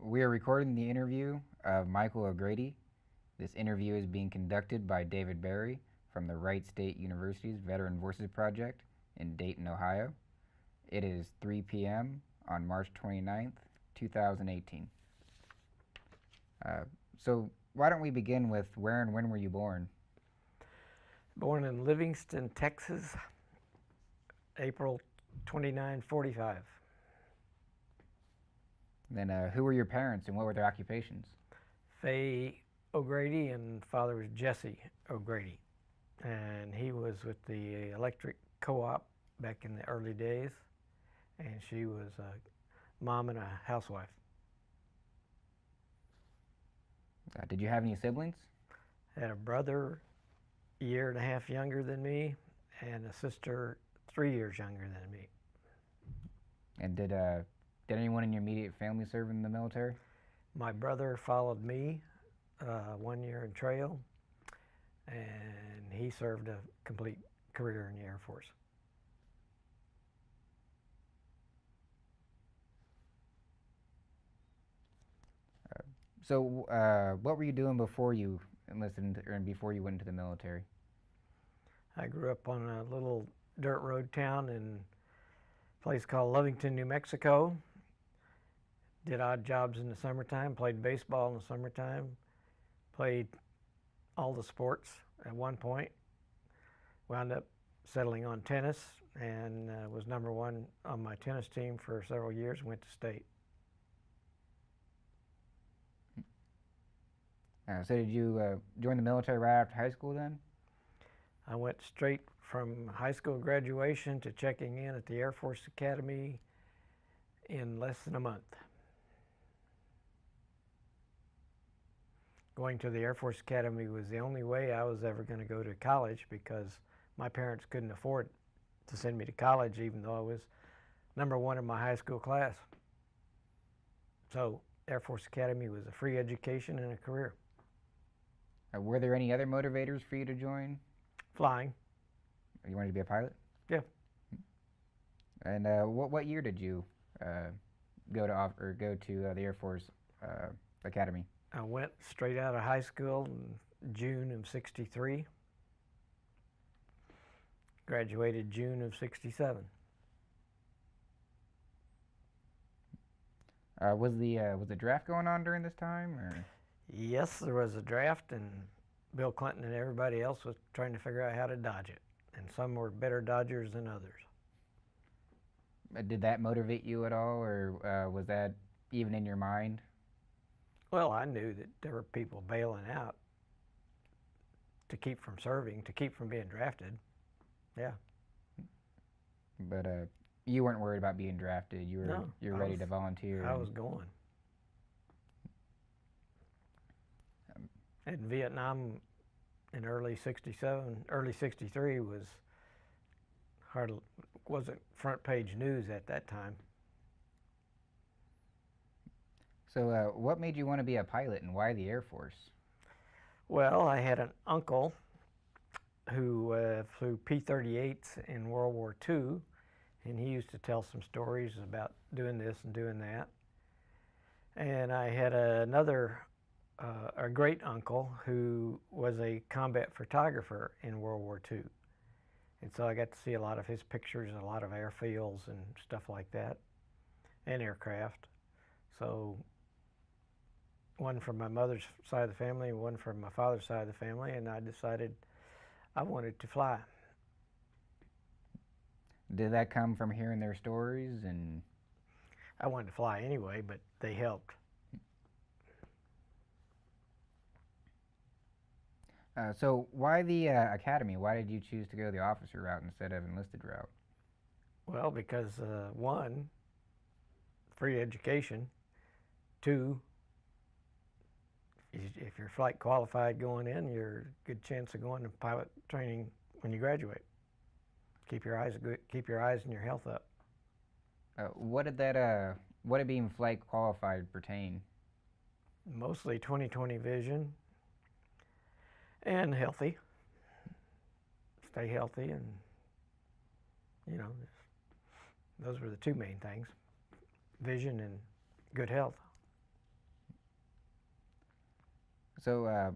We are recording the interview of Michael O'Grady. This interview is being conducted by David Berry from the Wright State University's Veteran Voices Project in Dayton, Ohio. It is 3 p.m. on March 29th, 2018. So why don't we begin with where and when were you born? Born in Livingston, Texas, April 2945. Then who were your parents and what were their occupations? Faye O'Grady, and father was Jesse O'Grady. And he was with the electric co-op back in the early days. And she was a mom and a housewife. Did you have any siblings? Had a brother a year and a half younger than me, and a sister 3 years younger than me. And did anyone in your immediate family serve in the military? My brother followed me 1 year in trail, and he served a complete career in the Air Force. So what were you doing before you enlisted and before you went into the military? I grew up on a little dirt road town in a place called Lovington, New Mexico. Did odd jobs in the summertime, played baseball in the summertime, played all the sports at one point, wound up settling on tennis, and was #1 on my tennis team for several years, went to state. So did you join the military right after high school then? I went straight from high school graduation to checking in at the Air Force Academy in less than a month. Going to the Air Force Academy was the only way I was ever going to go to college, because my parents couldn't afford to send me to college, even though I was #1 in my high school class. So Air Force Academy was a free education and a career. Were there any other motivators for you to join? Flying. You wanted to be a pilot? Yeah. And what year did you go to the Air Force Academy? I went straight out of high school in June of '63. Graduated June of '67. Was the draft going on during this time, or? Yes, there was a draft, and Bill Clinton and everybody else was trying to figure out how to dodge it. And some were better dodgers than others. Did that motivate you at all, or was that even in your mind? Well, I knew that there were people bailing out to keep from serving, to keep from being drafted. Yeah. But you weren't worried about being drafted. No, you're ready to volunteer. I was going. In Vietnam in early '67, early '63 wasn't front page news at that time. So what made you want to be a pilot, and why the Air Force? Well, I had an uncle who flew P-38s in World War II, and he used to tell some stories about doing this and doing that. And I had a great uncle who was a combat photographer in World War II. And so I got to see a lot of his pictures, a lot of airfields and stuff like that, and aircraft. So one from my mother's side of the family and one from my father's side of the family, and I decided I wanted to fly. Did that come from hearing their stories? And I wanted to fly anyway, but they helped. So why the academy? Why did you choose to go the officer route instead of enlisted route? Well, because one, free education. Two, if you're flight qualified going in, you're a good chance of going to pilot training when you graduate. Keep your eyes and your health up. What did being flight qualified pertain? Mostly 20/20 vision and healthy. Stay healthy, and those were the two main things: vision and good health. So,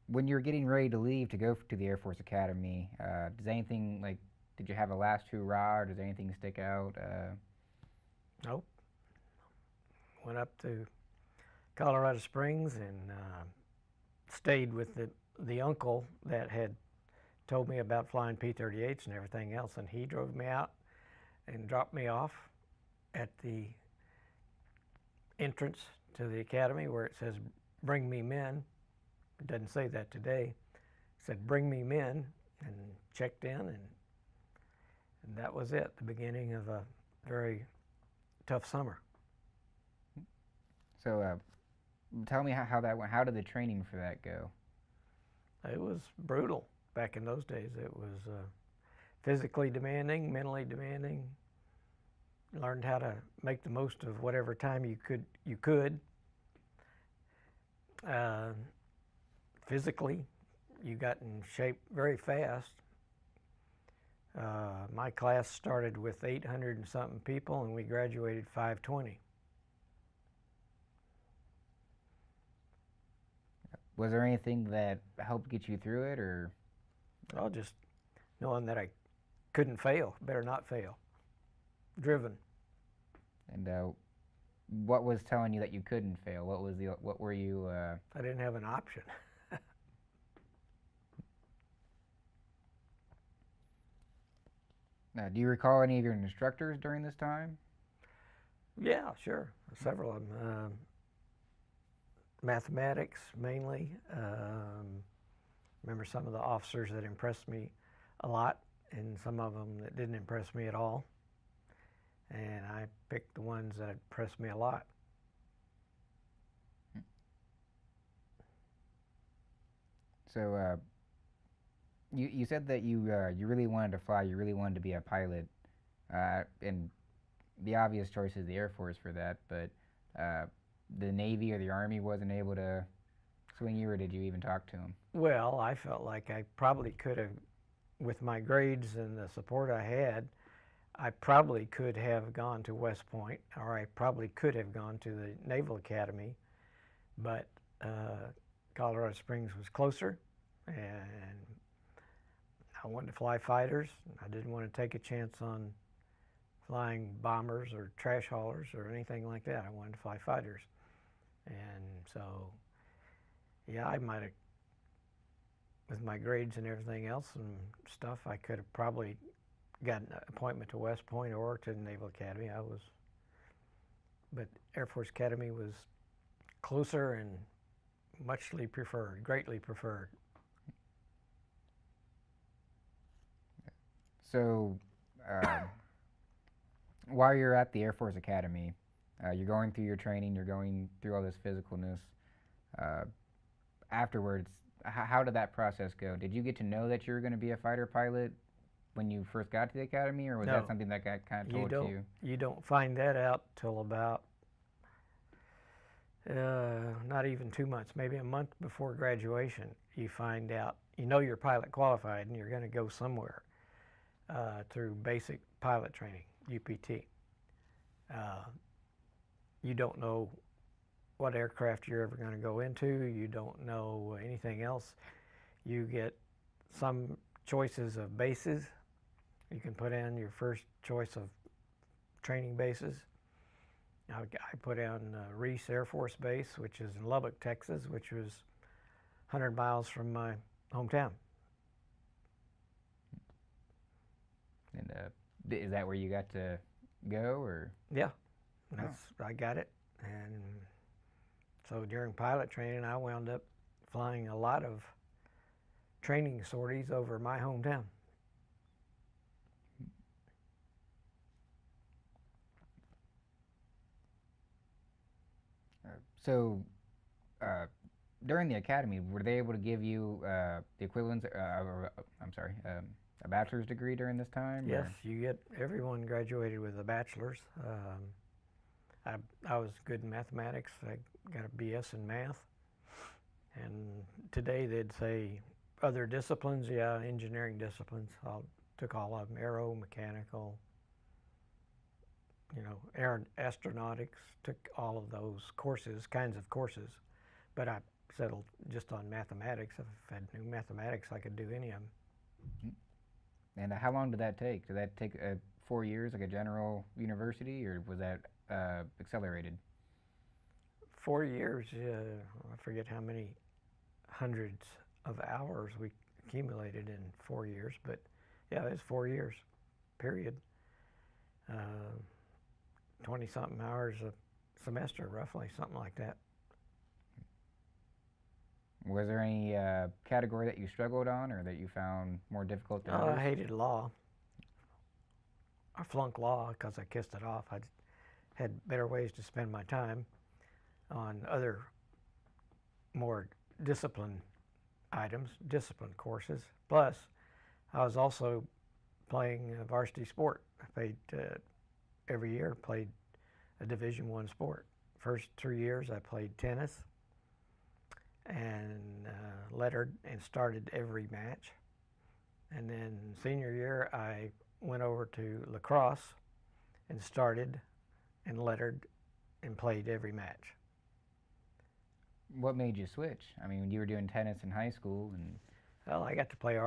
when you're getting ready to leave to go to the Air Force Academy, does anything like, did you have a last hurrah, or does anything stick out? Nope. Went up to Colorado Springs and stayed with the uncle that had told me about flying P-38s and everything else, and he drove me out and dropped me off at the entrance to the academy where it says, "Bring me men." It doesn't say that today. It said, "Bring me men," and checked in, and that was it, the beginning of a very tough summer. So, tell me how that went. How did the training for that go? It was brutal back in those days. It was physically demanding, mentally demanding. Learned how to make the most of whatever time you could. Physically, you got in shape very fast. My class started with 800 and something people, and we graduated 520. Was there anything that helped get you through it, or? Well, just knowing that I couldn't fail, better not fail. Driven. And what was telling you that you couldn't fail? What were you? I didn't have an option. Do you recall any of your instructors during this time? Yeah, sure. Several of them. Mathematics mainly. Remember some of the officers that impressed me a lot, and some of them that didn't impress me at all. And I picked the ones that impressed me a lot. So, you said that you really wanted to fly. You really wanted to be a pilot, and the obvious choice is the Air Force for that. But the Navy or the Army wasn't able to swing you, or did you even talk to them? Well, I felt like I probably could have, with my grades and the support I had, I probably could have gone to West Point, or I probably could have gone to the Naval Academy, but Colorado Springs was closer, and I wanted to fly fighters. I didn't want to take a chance on flying bombers or trash haulers or anything like that. I wanted to fly fighters. And so, yeah, I might have, with my grades and everything else and stuff, I could have probably got an appointment to West Point or to the Naval Academy. But Air Force Academy was closer and muchly preferred, greatly preferred. So, while you're at the Air Force Academy, you're going through your training, you're going through all this physicalness. Afterwards, how did that process go? Did you get to know that you were going to be a fighter pilot when you first got to the academy, or was No. that something that got kind of told to you? You don't find that out till about not even 2 months, maybe a month before graduation. You find out, you know you're pilot qualified and you're going to go somewhere through basic pilot training, UPT. You don't know what aircraft you're ever going to go into. You don't know anything else. You get some choices of bases. You can put in your first choice of training bases. I put in Reese Air Force Base, which is in Lubbock, Texas, which was 100 miles from my hometown. And is that where you got to go, or? Yeah, I got it. And so during pilot training, I wound up flying a lot of training sorties over my hometown. So, during the academy, were they able to give you the equivalent? I'm sorry, a bachelor's degree during this time? Yes, or? everyone graduated with a bachelor's. I was good in mathematics. I got a BS in math. And today they'd say other disciplines, yeah, engineering disciplines. I took all of them, aero, mechanical, astronautics, took all of those courses, kinds of courses. But settled just on mathematics. If I had knew mathematics, I could do any of them. And how long did that take? Did that take 4 years, like a general university, or was that accelerated? 4 years, I forget how many hundreds of hours we accumulated in 4 years, but yeah, it's 4 years, period. 20-something hours a semester, roughly, something like that. Was there any category that you struggled on, or that you found more difficult than Oh, others? I hated law. I flunked law because I kissed it off. I had better ways to spend my time on other more discipline items, discipline courses. Plus, I was also playing varsity sport. I played every year, played a Division I sport. First 3 years, I played tennis and lettered and started every match. And then senior year, I went over to lacrosse and started and lettered and played every match. What made you switch? I mean, you were doing tennis in high school, and Well, I got to play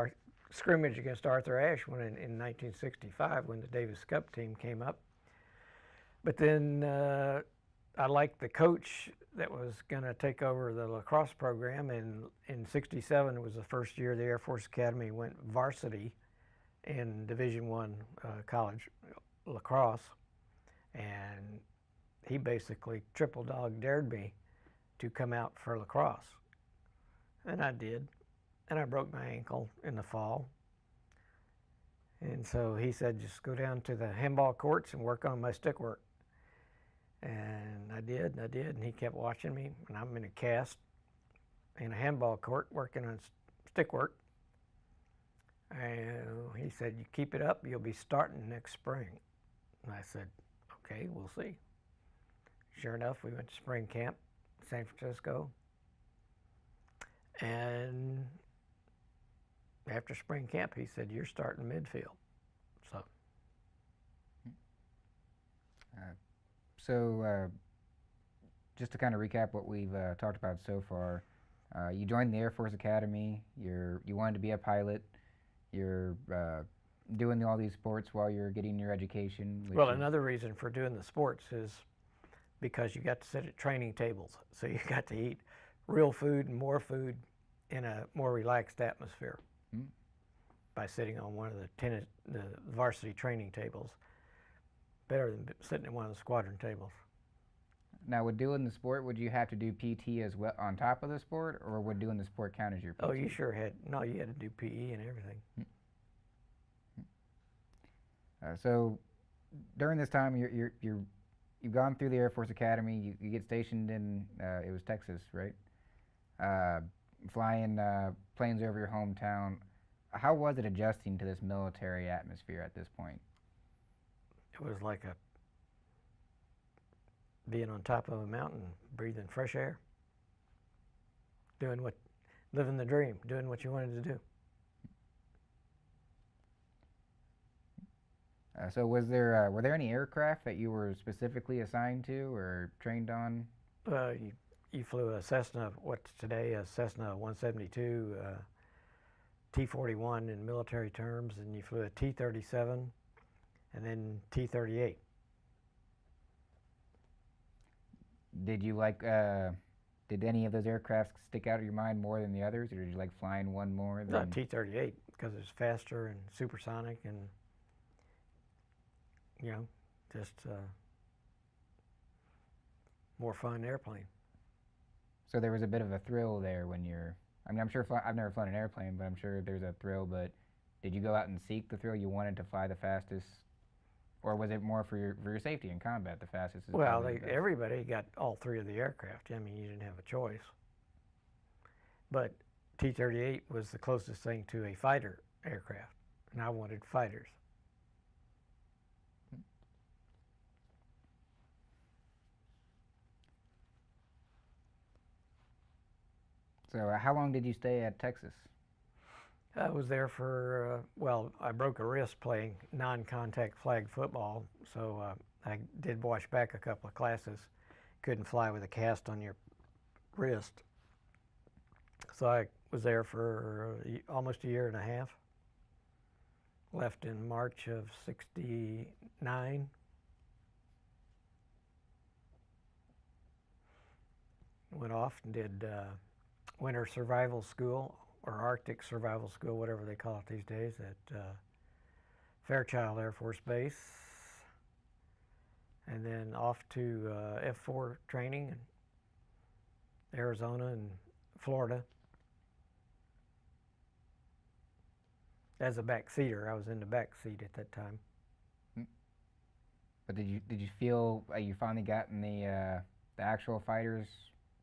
scrimmage against Arthur Ashe in 1965 when the Davis Cup team came up. But then I liked the coach that was going to take over the lacrosse program, and in '67 it was the first year the Air Force Academy went varsity in Division I college lacrosse, and he basically triple dog dared me to come out for lacrosse, and I did, and I broke my ankle in the fall. And so he said, just go down to the handball courts and work on my stick work. And I did, and he kept watching me, and I'm in a cast in a handball court working on stick work. And he said, you keep it up, you'll be starting next spring. And I said, okay, we'll see. Sure enough, we went to spring camp, San Francisco. And after spring camp, he said, you're starting midfield. So. Just to kind of recap what we've talked about so far, you joined the Air Force Academy. You wanted to be a pilot. You're doing all these sports while you're getting your education. Well, another reason for doing the sports is because you got to sit at training tables. So you got to eat real food and more food in a more relaxed atmosphere by sitting on one of the varsity training tables. Better than sitting at one of the squadron tables. Now, with doing the sport, would you have to do PT as well on top of the sport, or would doing the sport count as your PT? Oh, you sure had. No, you had to do PE and everything. So, during this time, you've gone through the Air Force Academy. You get stationed in it was Texas, right? Flying planes over your hometown. How was it adjusting to this military atmosphere at this point? It was like being on top of a mountain, breathing fresh air, living the dream, doing what you wanted to do. So were there any aircraft that you were specifically assigned to or trained on? You flew a Cessna, what's today a Cessna 172, T-41 in military terms, and you flew a T-37 and then T-38. Did you did any of those aircraft stick out of your mind more than the others, or did you like flying one more than? No, T-38, because it's faster and supersonic and, just more fun airplane. So there was a bit of a thrill there when I'm sure I've never flown an airplane, but I'm sure there's a thrill, but did you go out and seek the thrill? You wanted to fly the fastest? Or was it more for your safety in combat, the fastest? Well, everybody got all three of the aircraft. I mean, you didn't have a choice. But T-38 was the closest thing to a fighter aircraft, and I wanted fighters. So how long did you stay at Texas? I was there for, I broke a wrist playing non-contact flag football, so I did wash back a couple of classes. Couldn't fly with a cast on your wrist. So I was there for almost a year and a half. Left in March of '69. Went off and did winter survival school or Arctic survival school, whatever they call it these days, at Fairchild Air Force Base. And then off to F4 training in Arizona and Florida. As a backseater, I was in the back seat at that time. But did you feel like you finally got in the actual fighter's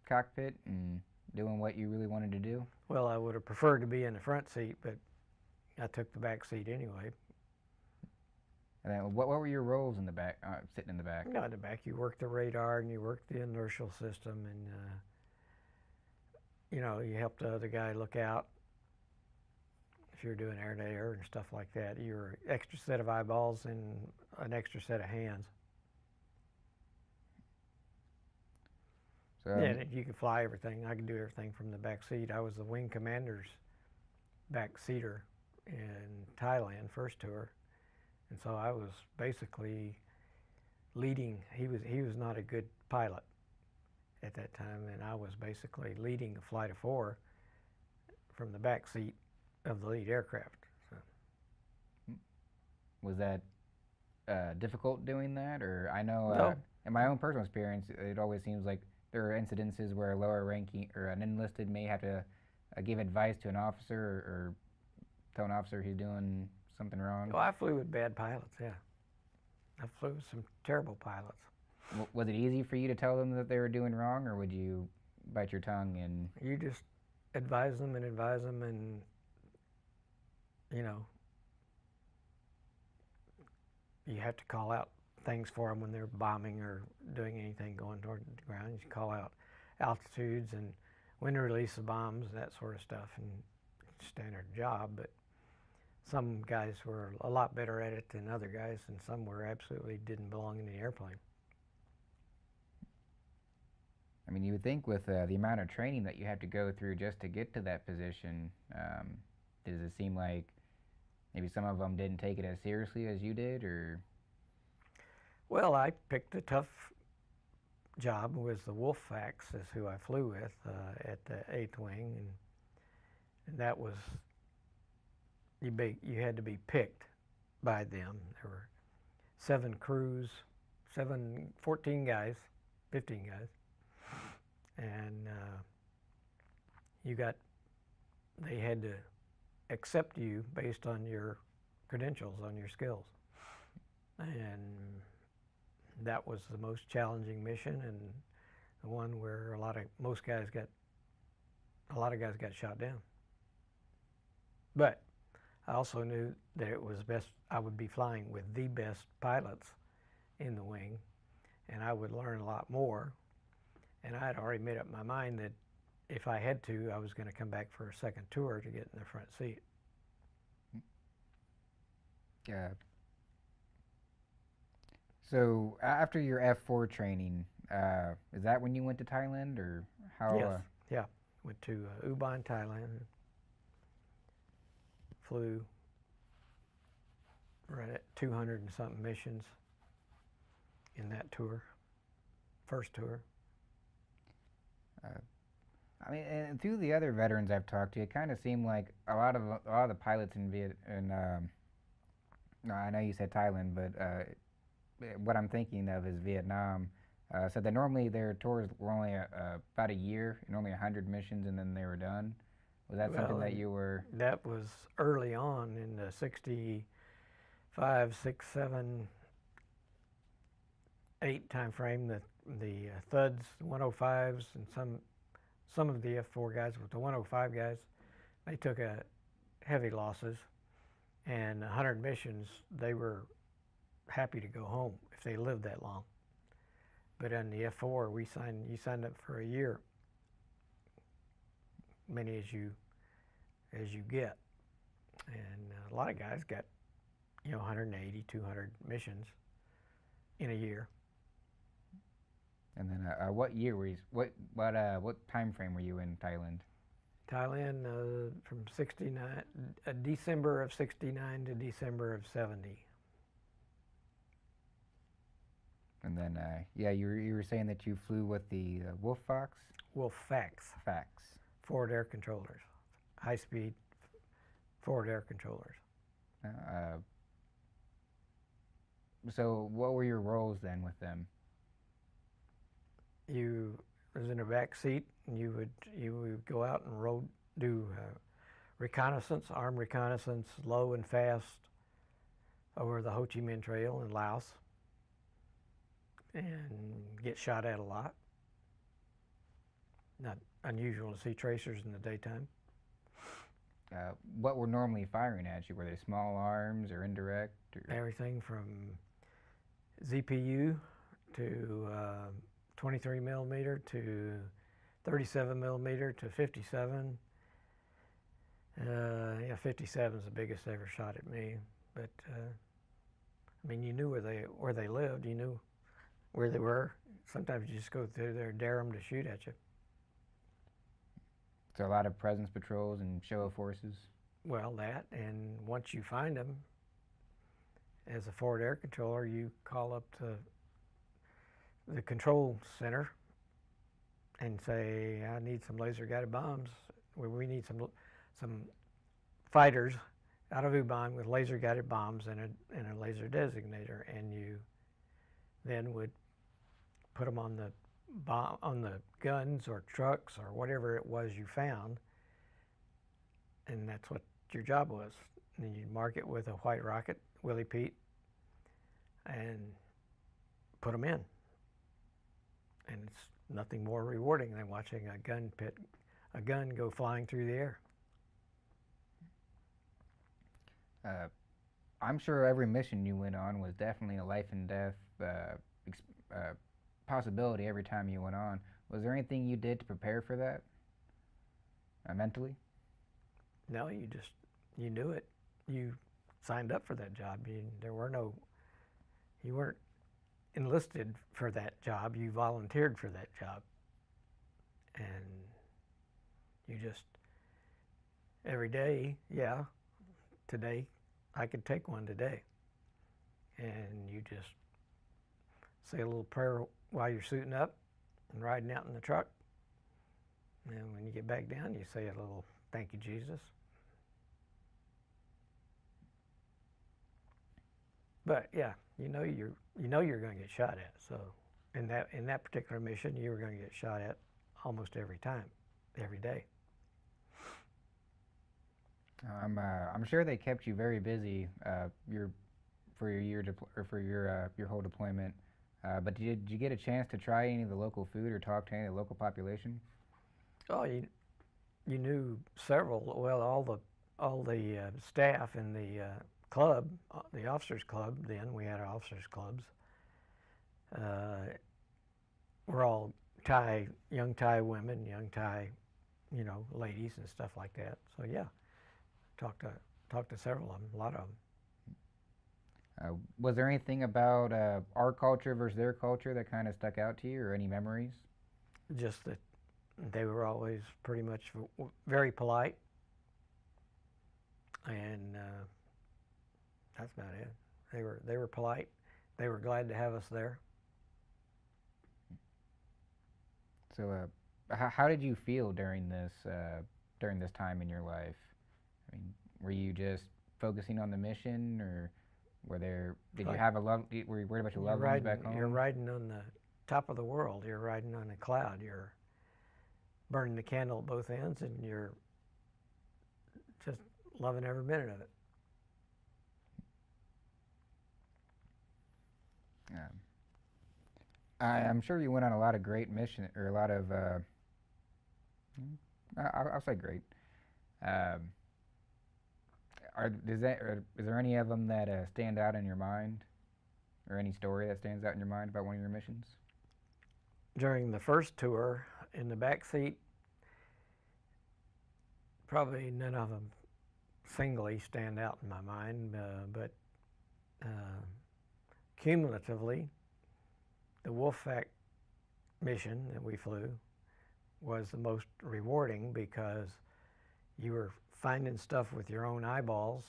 cockpit and doing what you really wanted to do? Well, I would have preferred to be in the front seat, but I took the back seat anyway. And then what were your roles in the back, sitting in the back? In the back, you work the radar and you work the inertial system, and you help the other guy look out. If you're doing air-to-air and stuff like that, you're an extra set of eyeballs and an extra set of hands. So Yeah, you could fly everything. I could do everything from the back seat. I was the wing commander's back seater in Thailand first tour, and so I was basically leading. He was not a good pilot at that time, and I was basically leading a flight of 4 from the back seat of the lead aircraft. So. Was that difficult doing that, or I know No. in my own personal experience, it always seems like there are incidences where a lower ranking or an enlisted may have to give advice to an officer or tell an officer he's doing something wrong. Well, I flew with bad pilots. Yeah, I flew with some terrible pilots. Was it easy for you to tell them that they were doing wrong, or would you bite your tongue and? You just advise them, and you have to call out things for them when they're bombing or doing anything going toward the ground. You call out altitudes and when to release the bombs, that sort of stuff, and standard job. But some guys were a lot better at it than other guys, and some were absolutely didn't belong in the airplane. I mean, you would think with the amount of training that you have to go through just to get to that position, does it seem like maybe some of them didn't take it as seriously as you did, or? Well, I picked a tough job. Was the Wolfpack is who I flew with at the 8th Wing, and that was you had to be picked by them. There were 7 crews, 14 guys, 15 guys, and they had to accept you based on your credentials, on your skills, and that was the most challenging mission, and the one where a lot of guys got shot down. But I also knew that it was best. I would be flying with the best pilots in the wing, and I would learn a lot more. And I had already made up my mind that if I had to, I was going to come back for a second tour to get in the front seat. Yeah. So after your F4 training, is that when you went to Thailand, or how? Yes. Yeah. Went to Ubon, Thailand. Flew right at 200 and something missions in that tour, first tour. I mean, and through the other veterans I've talked to, it kind of seemed like a lot of the pilots no, I know you said Thailand, but what I'm thinking of is Vietnam. Said that normally their tours were only about a year and only 100 missions, and then they were done. Was that something that you were? That was early on in the 65, 6, 7, 8 time frame. The Thuds, 105s, and some of the F4 guys, with the 105 guys, they took heavy losses, and 100 missions, they were happy to go home if they lived that long. But on the F4, you signed up for a year, many as you get, and a lot of guys got 180, 200 missions in a year. And then what year were you? What time frame were you in Thailand? Thailand from 69, December of 69 to December of 70. And then, yeah, you were saying that you flew with the Wolf Fox? Wolf Fax, Fax. forward air controllers, high-speed forward air controllers. Uh, so what were your roles then with them? You was in the back seat, and you would go out and do reconnaissance, armed reconnaissance, low and fast over the Ho Chi Minh Trail in Laos, and get shot at a lot. Not unusual to see tracers in the daytime. What were normally firing at you? Were they small arms or indirect? Or? Everything from ZPU to 23 millimeter to 37 millimeter to 57. Yeah, 57 is the biggest they ever shot at me. But I mean, you knew where they lived. You knew where they were. Sometimes you just go through there, dare them to shoot at you. So a lot of presence patrols and show of forces. Well, that, and once you find them, as a forward air controller, you call up to the control center and say, I need some laser guided bombs. We need some fighters out of Ubon with laser guided bombs and a laser designator, and you then would put them on the guns or trucks or whatever it was you found, and that's what your job was. And then you'd mark it with a white rocket, Willie Pete, and put them in. And it's nothing more rewarding than watching a gun go flying through the air. I'm sure every mission you went on was definitely a life and death possibility every time you went on. Was there anything you did to prepare for that mentally? No, you knew it. You signed up for that job. You weren't enlisted for that job. You volunteered for that job. And you just, every day, yeah, today, I could take one today. And you just say a little prayer while you're suiting up and riding out in the truck. And when you get back down, you say a little, thank you, Jesus. But yeah, you know you're going to get shot at. So in that particular mission, you were going to get shot at almost every time, every day. I'm sure they kept you very busy for your whole deployment. But did you get a chance to try any of the local food or talk to any of the local population? Oh, you knew several. Well, all the staff in the club, the officers' club. Then we had officers' clubs. We're all young Thai women, young Thai, ladies and stuff like that. So yeah, talked to several of them, a lot of them. Was there anything about our culture versus their culture that kind of stuck out to you, or any memories? Just that they were always pretty much very polite, and that's about it. They were polite. They were glad to have us there. So, how did you feel during this time in your life? I mean, were you just focusing on the mission, or were you have were you worried about your loved ones back home? You're riding on the top of the world. You're riding on a cloud. You're burning the candle at both ends, and you're just loving every minute of it. I'm sure you went on a lot of great missions, or a lot of, I'll say great. Is there any of them that stand out in your mind, or any story that stands out in your mind about one of your missions? During the first tour, in the back seat, probably none of them singly stand out in my mind, but cumulatively, the Wolfpack mission that we flew was the most rewarding, because you were finding stuff with your own eyeballs,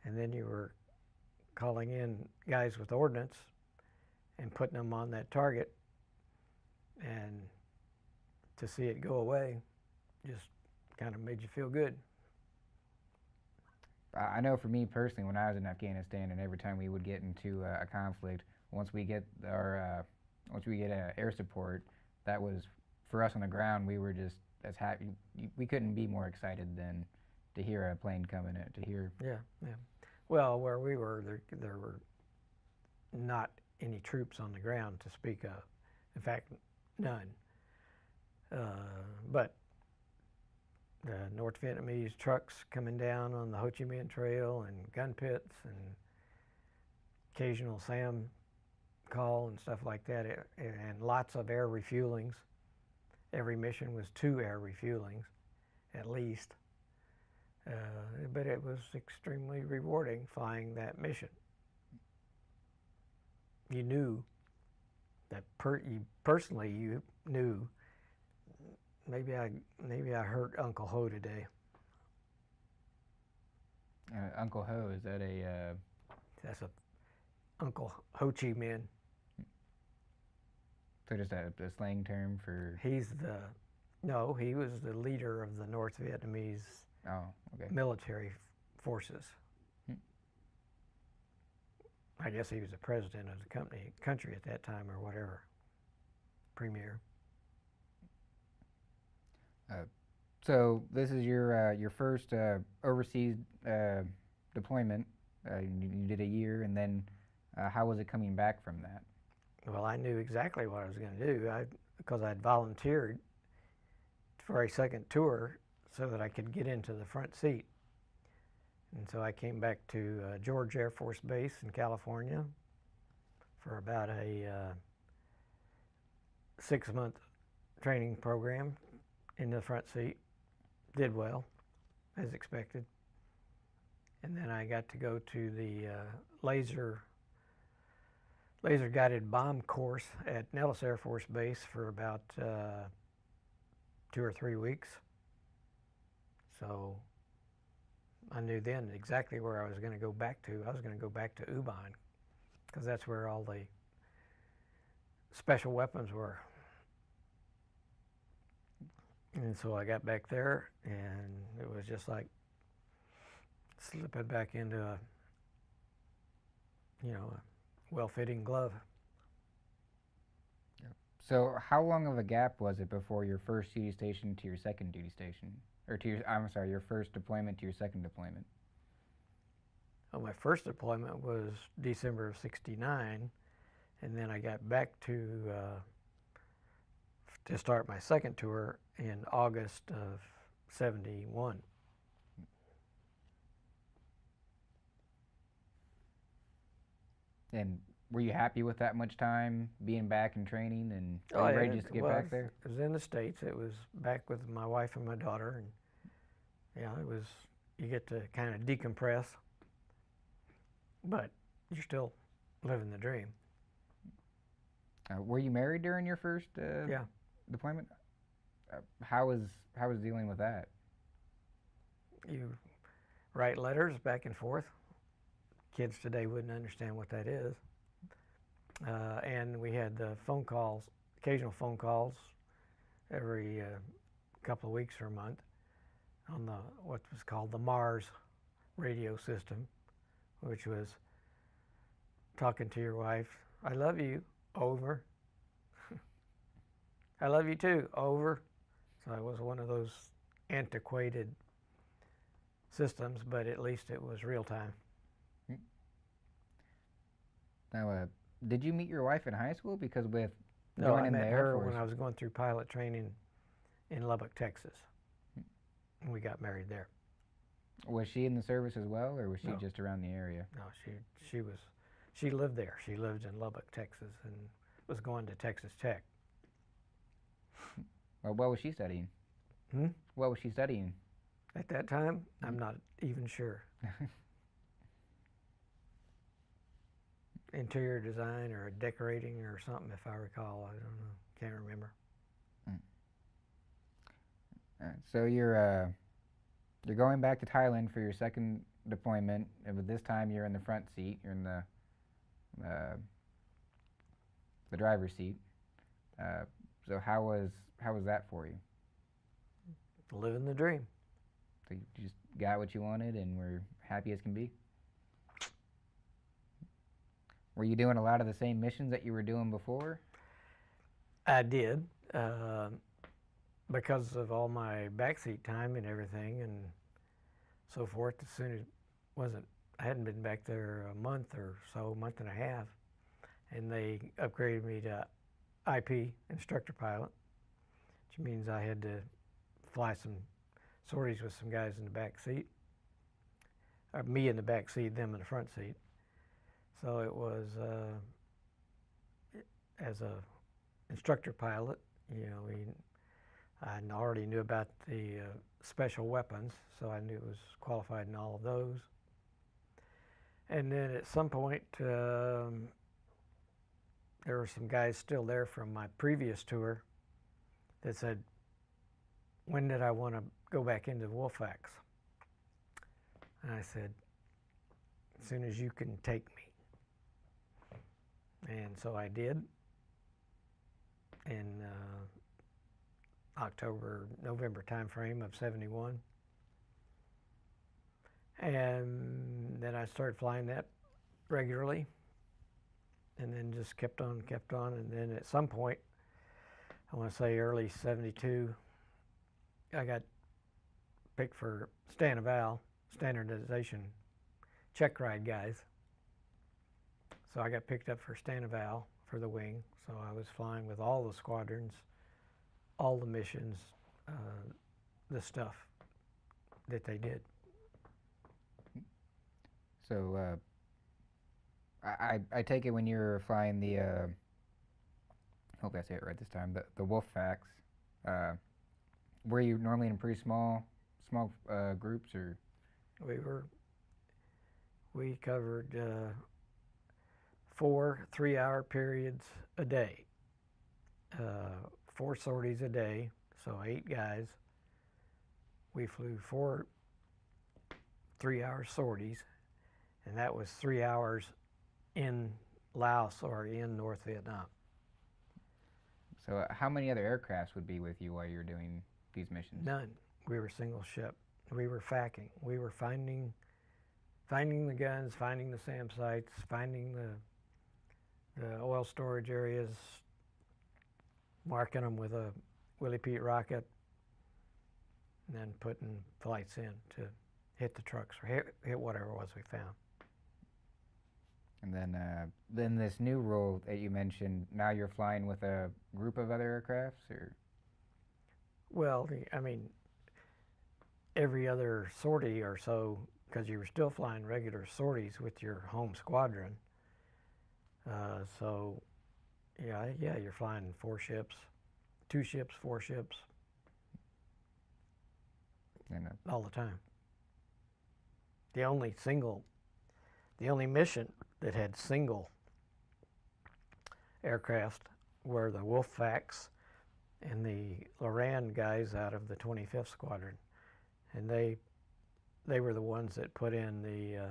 and then you were calling in guys with ordnance and putting them on that target, and to see it go away just kind of made you feel good. I know for me personally, when I was in Afghanistan, and every time we would get into a conflict, once we get air support, that was for us on the ground. We were just as happy. We couldn't be more excited than to hear a plane coming in. To hear. Yeah, yeah. Well, where we were, there were not any troops on the ground to speak of. In fact, none. But the North Vietnamese trucks coming down on the Ho Chi Minh Trail, and gun pits, and occasional SAM call and stuff like that, and lots of air refuelings. Every mission was 2 air refuelings, at least. But it was extremely rewarding flying that mission. You knew that personally you knew, maybe I hurt Uncle Ho today. Uncle Ho, is that a? That's a Uncle Ho Chi Minh. So just a slang term for? No, he was the leader of the North Vietnamese military forces. I guess he was the president of the country at that time, or whatever, premier. So this is your first overseas deployment. You did a year, and then how was it coming back from that? Well, I knew exactly what I was going to do because I'd volunteered for a second tour so that I could get into the front seat. And so I came back to George Air Force Base in California for about a 6-month training program in the front seat. Did well, as expected. And then I got to go to the laser guided bomb course at Nellis Air Force Base for about 2 or 3 weeks. So I knew then exactly where I was going to go back to. I was going to go back to UBAN because that's where all the special weapons were. And so I got back there, and it was just like slipping back into a well-fitting glove. So how long of a gap was it before your first duty station to your second duty station? Or your first deployment to your second deployment? Well, my first deployment was December of '69, and then I got back to start my second tour in August of '71. And were you happy with that much time being back in training, and were you ready just to get back there? It was in the States. It was back with my wife and my daughter, and it was, you get to kind of decompress, but you're still living the dream. Were you married during your first deployment? How was dealing with that? You write letters back and forth. Kids today wouldn't understand what that is. And we had the phone calls, occasional phone calls, every couple of weeks or a month on what was called the Mars radio system, which was talking to your wife, "I love you," over. "I love you too," over. So it was one of those antiquated systems, but at least it was real time. Now, did you meet your wife in high school? Because with No, I joining the met Air her Force, when I was going through pilot training in Lubbock, Texas. And we got married there. was she in the service as well, or was she No. just around the area? No, she lived there. She lived in Lubbock, Texas, and was going to Texas Tech. Well, what was she studying? What was she studying? At that time, I'm not even sure. Interior design or decorating or something, if I recall. I don't know. Can't remember. So You're going back to Thailand for your second deployment, and with this time you're in the front seat. You're in uh, the driver's seat. Uh, so how was that for you? Living the dream. So you just got what you wanted and were happy as can be. Were you doing a lot of the same missions that you were doing before? I did, because of all my backseat time and everything and so forth. As soon as wasn't I hadn't been back there a month or so, month and a half, and they upgraded me to IP, instructor pilot, which means I had to fly some sorties with some guys in the back seat, or me in the back seat, them in the front seat. So it was as a instructor pilot, I already knew about the special weapons, so I knew it was qualified in all of those. And then at some point, there were some guys still there from my previous tour that said, when did I want to go back into Wolfpack? And I said, as soon as you can take me. And so I did in November timeframe of '71. And then I started flying that regularly, and then just kept on, and then at some point, I want to say early '72, I got picked for Stanaval, standardization check ride guys. So I got picked up for Stanaval for the wing, so I was flying with all the squadrons, all the missions, the stuff that they did. So I take it when you were flying the hope I say it right this time, the Wolfpack, were you normally in pretty small groups, or? We covered 4 3-hour periods a day, 4 sorties a day, so 8 guys. We flew 4 3-hour sorties, and that was 3 hours in Laos or in North Vietnam. So how many other aircrafts would be with you while you were doing these missions? None. We were single ship. We were FACing. We were finding the guns, finding the SAM sites, finding the oil storage areas, marking them with a Willie Pete rocket, and then putting flights in to hit the trucks or hit whatever it was we found. And then this new role that you mentioned, now you're flying with a group of other aircrafts, or? Well, I mean, every other sortie or so, because you were still flying regular sorties with your home squadron. So, yeah, you're flying 4 ships, 2 ships, 4 ships, all the time. The only mission that had single aircraft were the Wolfpack and the Loran guys out of the 25th Squadron, and they were the ones that put in the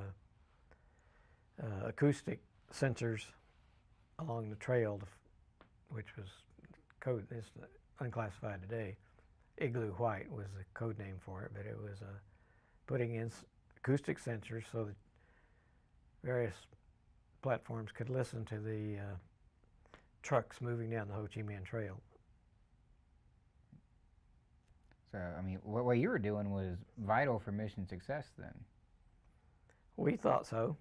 acoustic sensors along the trail, which was code. It's unclassified today. Igloo White was the code name for it, but it was putting in acoustic sensors so that various platforms could listen to the trucks moving down the Ho Chi Minh Trail. So, I mean, what you were doing was vital for mission success then. We thought so.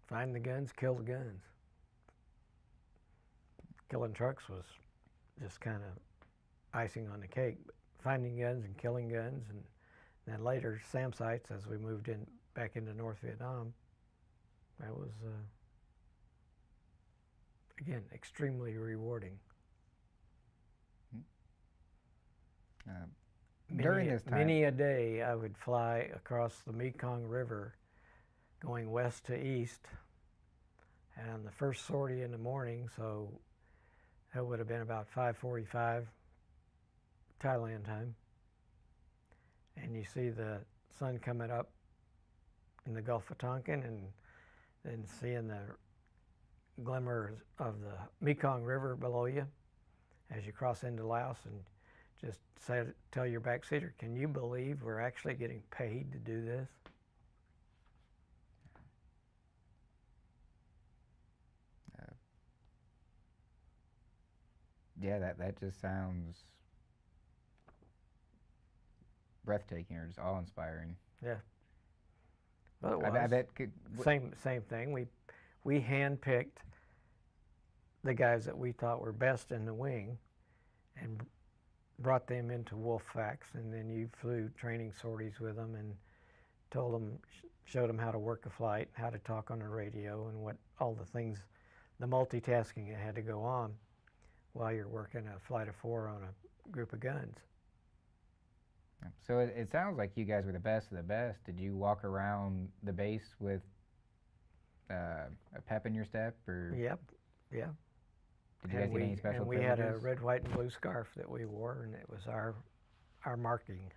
Find the guns, kill the guns. Killing trucks was just kind of icing on the cake. But finding guns and killing guns, and then later SAM sites as we moved in back into North Vietnam, that was, again, extremely rewarding. During this time, many a day I would fly across the Mekong River going west to east, and the first sortie in the morning, so that would have been about 5:45, Thailand time, and you see the sun coming up in the Gulf of Tonkin, and then seeing the glimmer of the Mekong River below you as you cross into Laos, and just tell your backseater, can you believe we're actually getting paid to do this? Yeah, that just sounds breathtaking or just awe-inspiring. Yeah. Well, it I was. bet Same thing. We handpicked the guys that we thought were best in the wing, and brought them into Wolffax, and then you flew training sorties with them and told them, showed them how to work a flight, how to talk on the radio, and what all the things, the multitasking that had to go on while you're working a flight of 4 on a group of guns. So it sounds like you guys were the best of the best. Did you walk around the base with a pep in your step, or? Yep, yeah. Did you guys get any special And we privileges? had a red, white, and blue scarf that we wore, and it was our marking.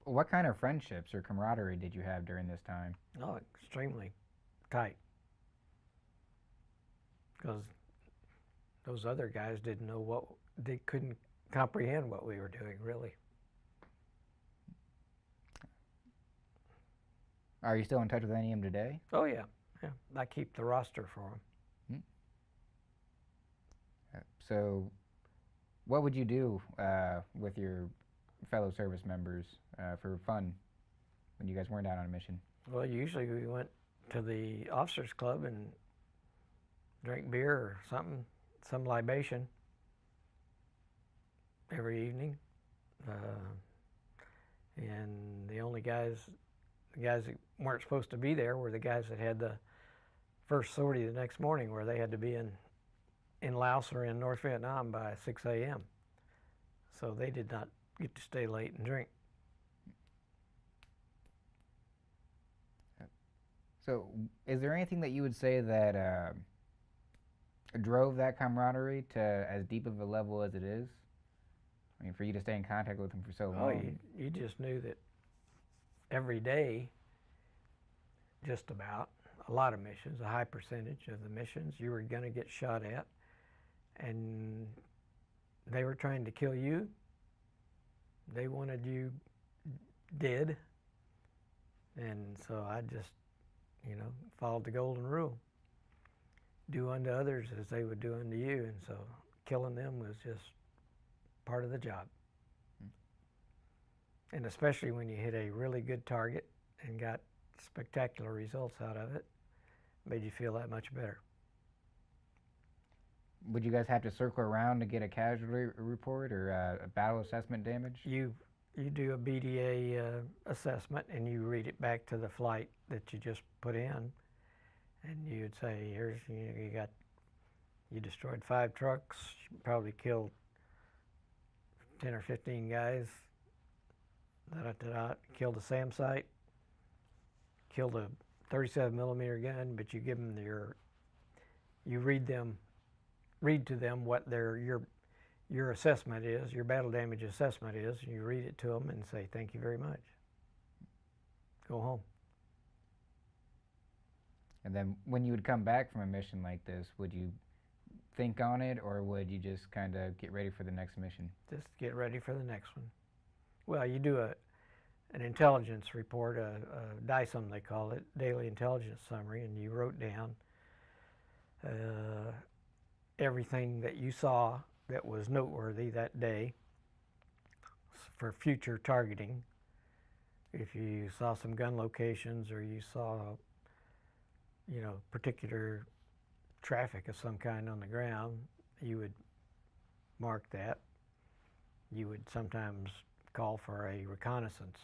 What kind of friendships or camaraderie did you have during this time? Oh, extremely tight. Because those other guys didn't know they couldn't comprehend what we were doing, really. Are you still in touch with any of them today? Oh, yeah. Yeah. I keep the roster for them. So, what would you do with your fellow service members for fun when you guys weren't out on a mission? Well, usually we went to the officers' club and drank beer or something, some libation every evening. And the guys that weren't supposed to be there were the guys that had the first sortie the next morning, where they had to be in Laos or in North Vietnam by 6 a.m. So they did not get to stay late and drink. So, is there anything that you would say that drove that camaraderie to as deep of a level as it is? I mean, for you to stay in contact with them for so long. Oh, you just knew that every day, just about, a lot of missions, a high percentage of the missions, you were going to get shot at, and they were trying to kill you. They wanted you dead, and so I just, followed the golden rule. Do unto others as they would do unto you, and so killing them was just part of the job. And especially when you hit a really good target and got spectacular results out of it, made you feel that much better. Would you guys have to circle around to get a casualty report or a battle assessment damage? You do a BDA assessment, and you read it back to the flight that you just put in, and you'd say, here's, you destroyed 5 trucks, you probably killed 10 or 15 guys, killed a SAM site, killed a 37 millimeter gun, but you give them you read to them what your assessment is, your battle damage assessment is, and you read it to them and say, thank you very much. Go home. And then when you would come back from a mission like this, would you think on it, or would you just kind of get ready for the next mission? Just get ready for the next one. Well, you do an intelligence report, a DISUM they call it, Daily Intelligence Summary, and you wrote down everything that you saw that was noteworthy that day for future targeting. If you saw some gun locations, or you saw, particular traffic of some kind on the ground, you would mark that. You would sometimes call for a reconnaissance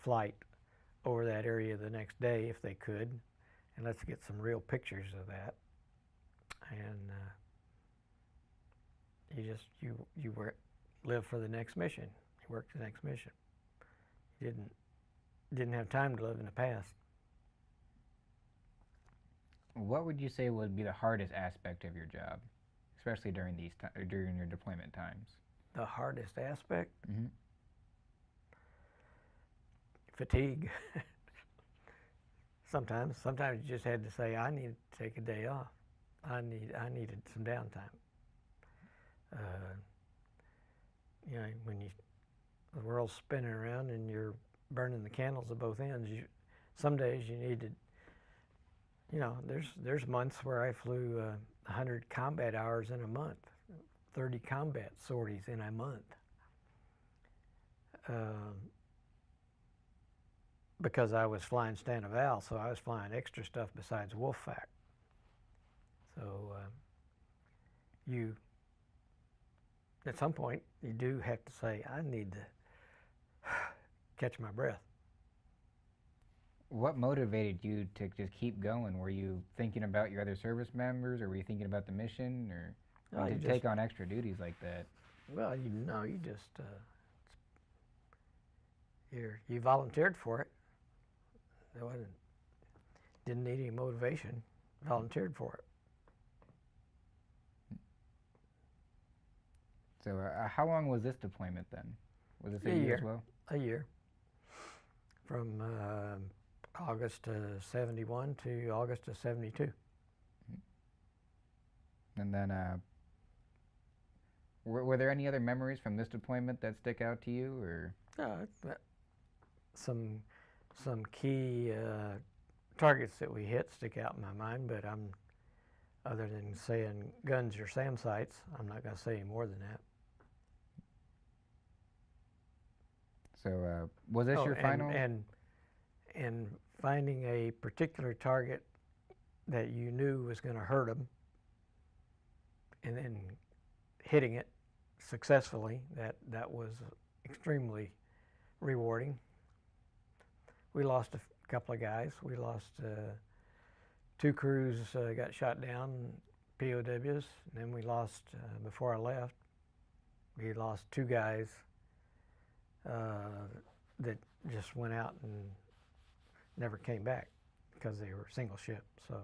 flight over that area the next day if they could, and let's get some real pictures of that. And you live for the next mission. You work the next mission. You didn't have time to live in the past. What would you say would be the hardest aspect of your job, especially during during your deployment times? The hardest aspect? Hmm. Fatigue. Sometimes you just had to say, I need to take a day off. I needed some downtime. Uh, when the world's spinning around and you're burning the candles at both ends, some days you need to. There's months where I flew 100 combat hours in a month, 30 combat sorties in a month. Because I was flying Stanoval, so I was flying extra stuff besides Wolfpack. So you, at some point, you do have to say, I need to catch my breath. What motivated you to just keep going? Were you thinking about your other service members, or were you thinking about the mission, or to take on extra duties like that? Well, you just you volunteered for it. Didn't need any motivation. Volunteered for it. So, how long was this deployment then? Was this a year as well? A year. From August of 71 to August of 72. And then, were there any other memories from this deployment that stick out to you, or? Some key targets that we hit stick out in my mind, but other than saying guns or SAM sites, I'm not going to say any more than that. So, was this your final? And finding a particular target that you knew was going to hurt them, and then hitting it successfully, that was extremely rewarding. We lost a couple of guys. We lost 2 crews got shot down, POWs, and then we lost, before I left, we lost 2 guys that just went out and never came back because they were single ship. So,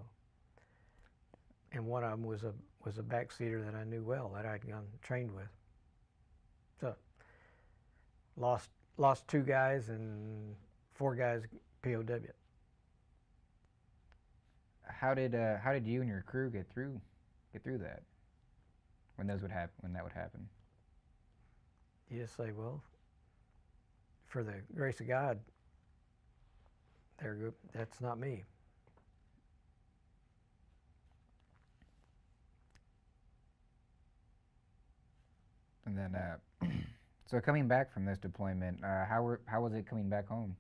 and one of them was a backseater that I knew well, that I'd gone trained with. So, lost 2 guys and 4 guys POW. How did you and your crew get through that when that would happen? You just say, well, for the grace of God, that's not me. And then, so coming back from this deployment, how was it coming back home?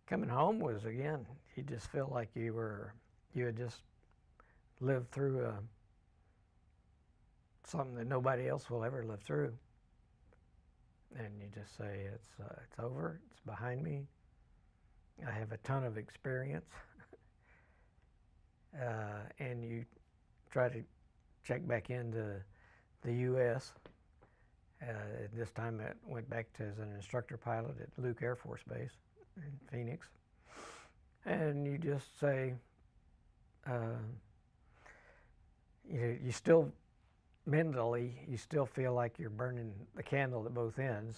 Coming home was, again, you just feel like you had just lived through something that nobody else will ever live through. And you just say, it's over, it's behind me. I have a ton of experience. And you try to check back into the U.S. This time I went back as an instructor pilot at Luke Air Force Base in Phoenix. And you just say, you still mentally, you still feel like you're burning the candle at both ends,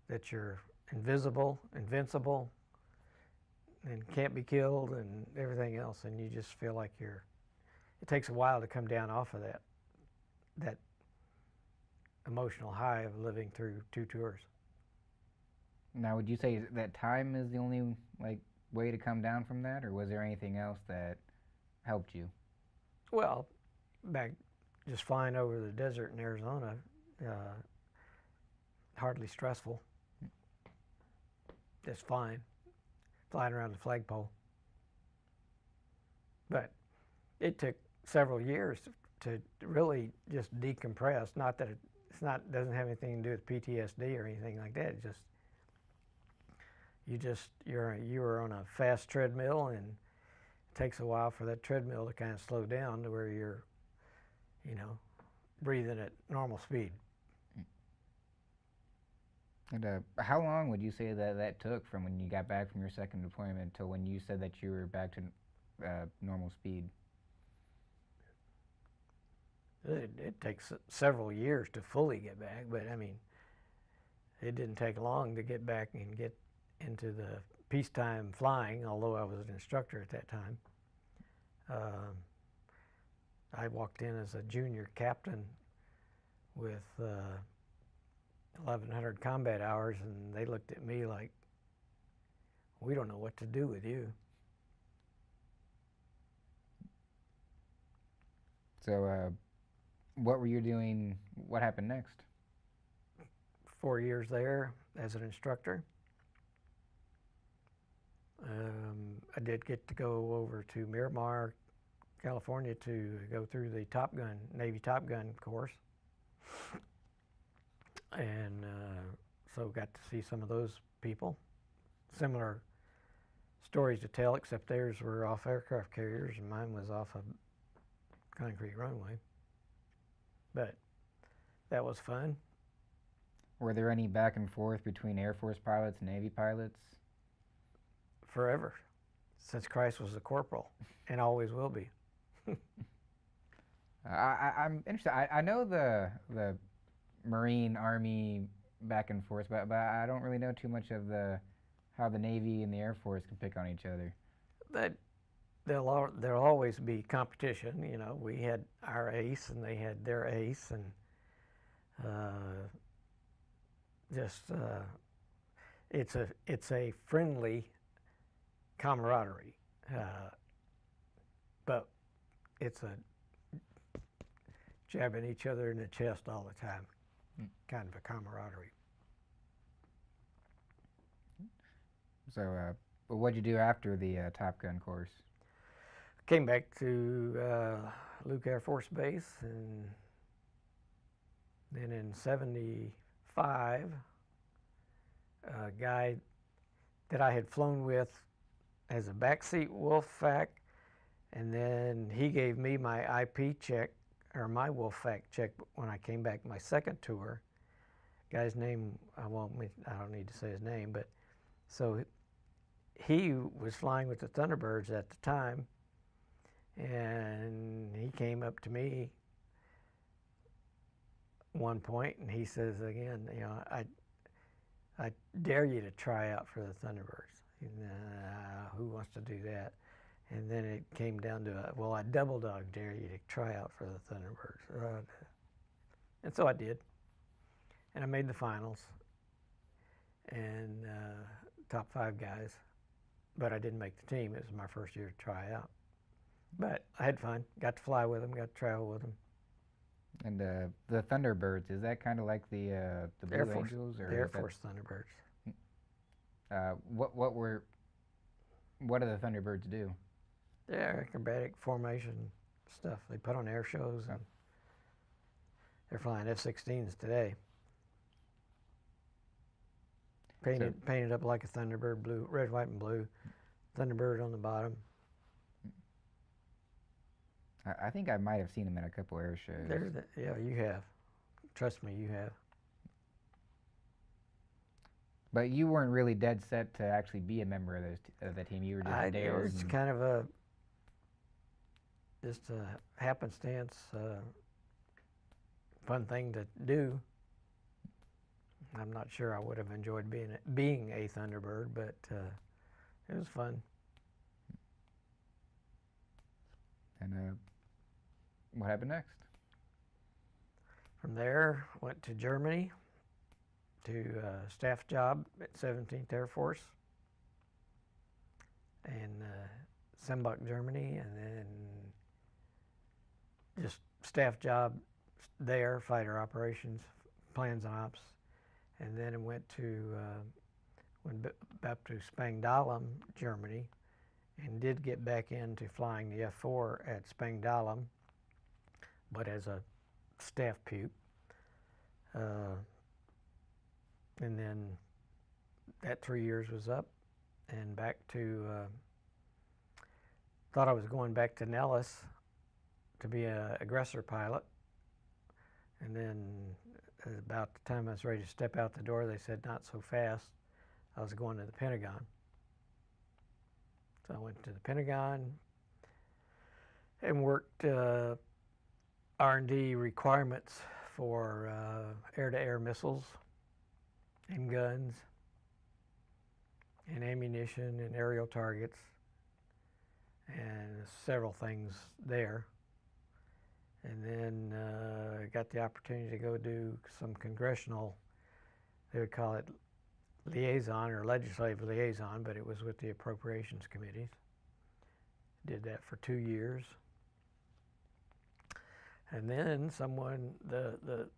that you're invisible, invincible, and can't be killed and everything else. And you just feel like it takes a while to come down off of that emotional high of living through 2 tours. Now, would you say that time is the only way to come down from that, or was there anything else that helped you? Well, back just flying over the desert in Arizona, hardly stressful. Just fine, flying around the flagpole. But it took several years to really just decompress. Not that doesn't have anything to do with PTSD or anything like that. It you were on a fast treadmill, and it takes a while for that treadmill to kind of slow down to where you're, breathing at normal speed. And how long would you say that took from when you got back from your second deployment till when you said that you were back to normal speed? It takes several years to fully get back, but I mean, it didn't take long to get back and get into the peacetime flying, although I was an instructor at that time. I walked in as a junior captain with 1,100 combat hours, and they looked at me like, we don't know what to do with you. So, what were you doing? What happened next? 4 years there as an instructor. I did get to go over to Miramar, California to go through the Top Gun, Navy Top Gun course. And so got to see some of those people. Similar stories to tell, except theirs were off aircraft carriers and mine was off a concrete runway. But that was fun. Were there any back and forth between Air Force pilots and Navy pilots? Forever, since Christ was a corporal, and always will be. I'm interested. I know the Marine Army back and forth, but I don't really know too much of how the Navy and the Air Force can pick on each other. But there'll always be competition. You know, we had our ace and they had their ace, and it's a friendly camaraderie, but it's a jabbing each other in the chest all the time, kind of a camaraderie. So, what'd you do after the Top Gun course? Came back to Luke Air Force Base, and then in '75, a guy that I had flown with as a backseat Wolfpack, and then he gave me my IP check, or my Wolfpack check, when I came back my second tour. Guy's name, I don't need to say his name, but so he was flying with the Thunderbirds at the time, and he came up to me one point and he says again, you know, I dare you to try out for the Thunderbirds. Who wants to do that? And then it came down to, well, I double dog dare you to try out for the Thunderbirds. And so I did. And I made the finals and top 5 guys. But I didn't make the team. It was my first year to try out. But I had fun. Got to fly with them, got to travel with them. And the Thunderbirds, is that kind of like the Blue Air Force, Angels? Or the Air Force Thunderbirds. What do the Thunderbirds do? They're acrobatic formation stuff. They put on air shows, and they're flying F-16s today. Painted up like a Thunderbird, blue, red, white, and blue. Thunderbird on the bottom. I think I might have seen them at a couple air shows. Yeah, you have. Trust me, you have. But you weren't really dead set to actually be a member of the team. You were just It was kind of just a happenstance, fun thing to do. I'm not sure I would have enjoyed being a Thunderbird, but it was fun. And what happened next? From there, went to Germany to staff job at 17th Air Force in Sembach, Germany, and then just staff job there, fighter operations, plans and ops. And then I went back to Spangdahlem, Germany, and did get back into flying the F-4 at Spangdahlem, but as a staff puke. And then that 3 years was up, and back to, thought I was going back to Nellis to be an aggressor pilot. And then about the time I was ready to step out the door, they said, not so fast. I was going to the Pentagon. So I went to the Pentagon, and worked R&D requirements for air-to-air missiles and guns and ammunition and aerial targets and several things there. And then got the opportunity to go do some congressional, they would call it liaison or legislative liaison, but it was with the appropriations committees. Did that for 2 years. And then the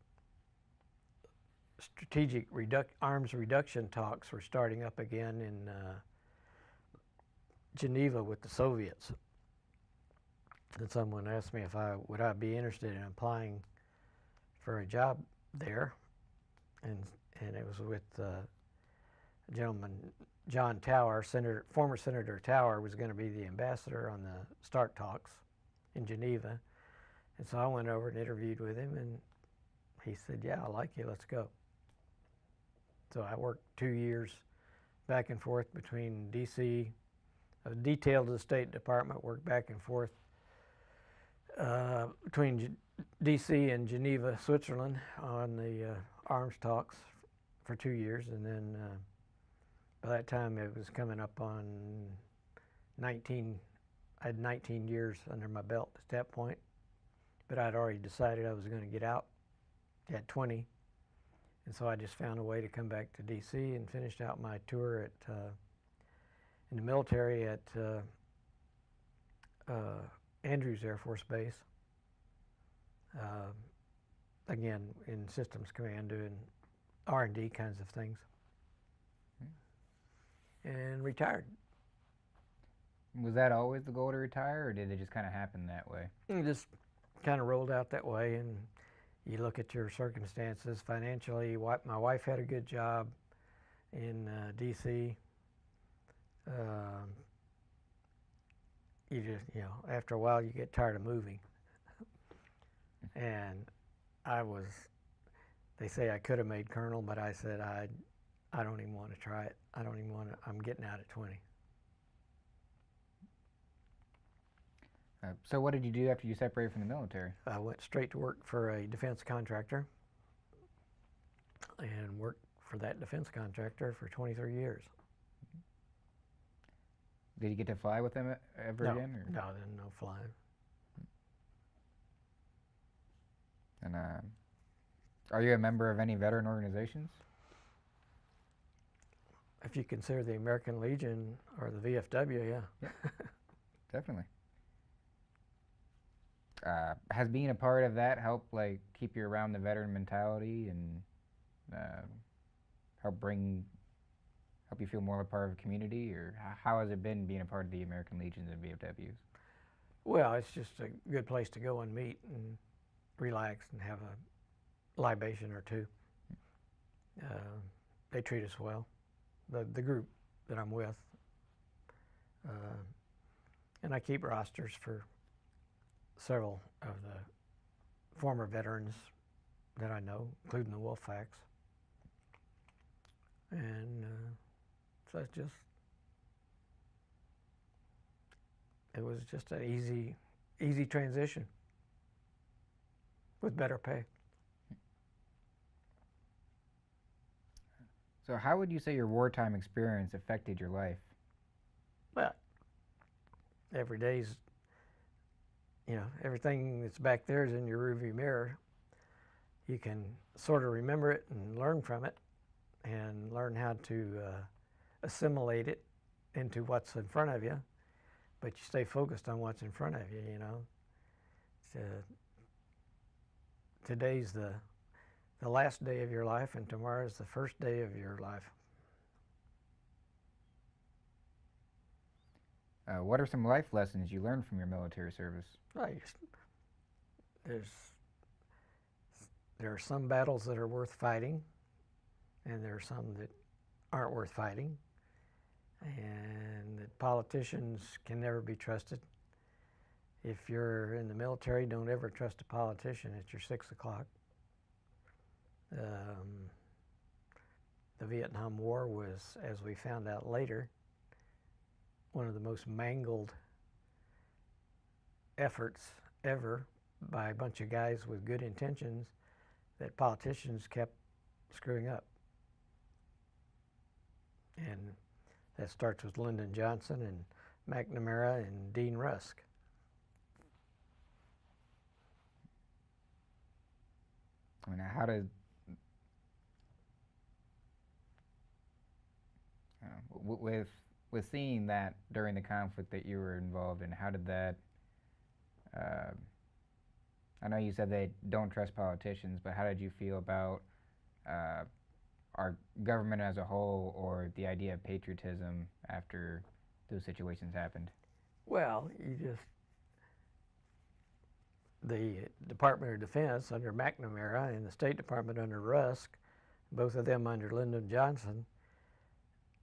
strategic arms reduction talks were starting up again in Geneva with the Soviets. And someone asked me if would I be interested in applying for a job there, and it was with a gentleman, John Tower, former Senator Tower was going to be the ambassador on the START talks in Geneva. And so I went over and interviewed with him, and he said, "Yeah, I like you, let's go." So I worked 2 years back and forth between D.C., I was detailed to the State Department, worked back and forth between D.C. and Geneva, Switzerland on the arms talks for 2 years. And then by that time it was coming up on 19, I had 19 years under my belt at that point. But I'd already decided I was going to get out at 20. And so I just found a way to come back to D.C. and finished out my tour at in the military at Andrews Air Force Base. Again, in Systems Command, doing R&D kinds of things. And retired. Was that always the goal to retire, or did it just kind of happen that way? It just kind of rolled out that way, and you look at your circumstances financially. My wife had a good job in D.C. You just, after a while you get tired of moving. And they say I could have made colonel, but I said I don't even want to try it. I don't even want to, I'm getting out at 20. So what did you do after you separated from the military? I went straight to work for a defense contractor and worked for that defense contractor for 23 years. Did you get to fly with them ever again? Or? No, no flying. And are you a member of any veteran organizations? If you consider the American Legion or the VFW, yeah. Definitely. Has being a part of that helped keep you around the veteran mentality and help you feel more a part of a community, or how has it been being a part of the American Legions and VFWs? Well, it's just a good place to go and meet and relax and have a libation or two. They treat us well, the group that I'm with, and I keep rosters for several of the former veterans that I know, including the Wolfpacks. And so it was just an easy transition with better pay. So how would you say your wartime experience affected your life? Well, every day's, everything that's back there is in your rearview mirror. You can sort of remember it and learn from it and learn how to assimilate it into what's in front of you, but you stay focused on what's in front of you, Today's the last day of your life, and tomorrow's the first day of your life. What are some life lessons you learned from your military service? Right. There are some battles that are worth fighting, and there are some that aren't worth fighting, and that politicians can never be trusted. If you're in the military, don't ever trust a politician at your 6 o'clock. The Vietnam War was, as we found out later, one of the most mangled efforts ever by a bunch of guys with good intentions that politicians kept screwing up. And that starts with Lyndon Johnson and McNamara and Dean Rusk. I mean, how did with seeing that during the conflict that you were involved in, how did that? Uh, I know you said they don't trust politicians, but how did you feel about uh, our government as a whole, or the idea of patriotism after those situations happened? Well, the Department of Defense under McNamara and the State Department under Rusk, both of them under Lyndon Johnson,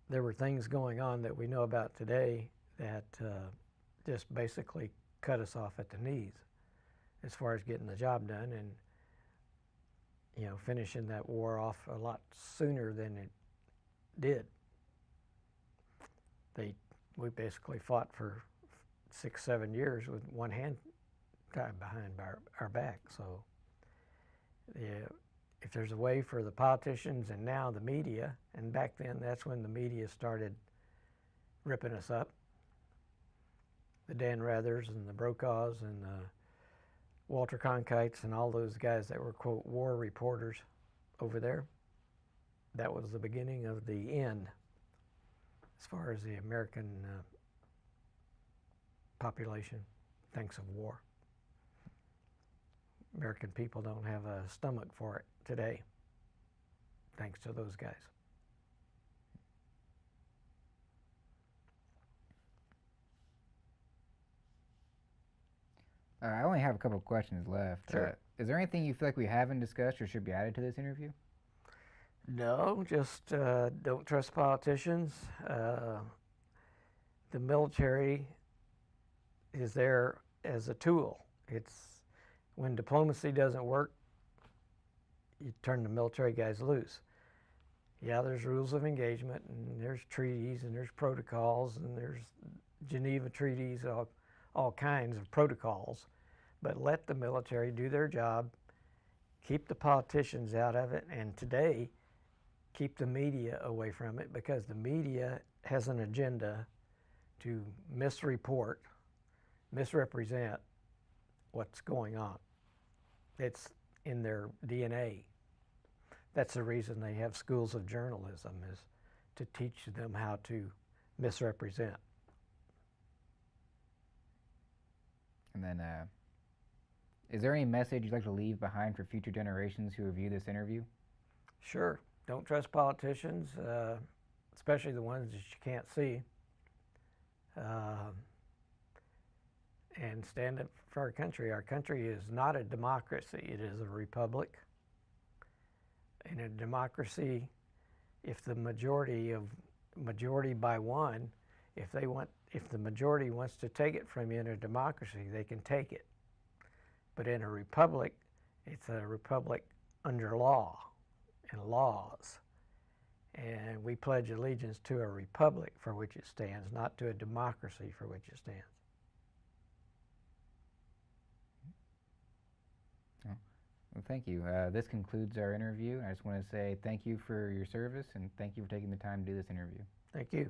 there were things going on that we know about today that just basically cut us off at the knees as far as getting the job done and finishing that war off a lot sooner than it did. We basically fought for 6-7 years with one hand tied behind our back. So if there's a way for the politicians and now the media, and back then that's when the media started ripping us up, the Dan Rathers and the Brokaws and the Walter Cronkites and all those guys that were, quote, war reporters over there, that was the beginning of the end as far as the American population thinks of war. American people don't have a stomach for it today, thanks to those guys. I only have a couple of questions left. Sure. Is there anything you feel like we haven't discussed or should be added to this interview? No, just don't trust politicians. The military is there as a tool. It's when diplomacy doesn't work, you turn the military guys loose. Yeah, there's rules of engagement, and there's treaties, and there's protocols, and there's Geneva treaties, all kinds of protocols. But let the military do their job, keep the politicians out of it, and today, keep the media away from it, because the media has an agenda to misreport, misrepresent what's going on. It's in their DNA. That's the reason they have schools of journalism, is to teach them how to misrepresent. And then, is there any message you'd like to leave behind for future generations who review this interview? Sure. Don't trust politicians, especially the ones that you can't see. And stand up for our country. Our country is not a democracy. It is a republic. In a democracy, if the majority by one, if the majority wants to take it from you in a democracy, they can take it. But in a republic, it's a republic under law and laws. And we pledge allegiance to a republic for which it stands, not to a democracy for which it stands. Well, thank you. This concludes our interview. I just want to say thank you for your service, and thank you for taking the time to do this interview. Thank you.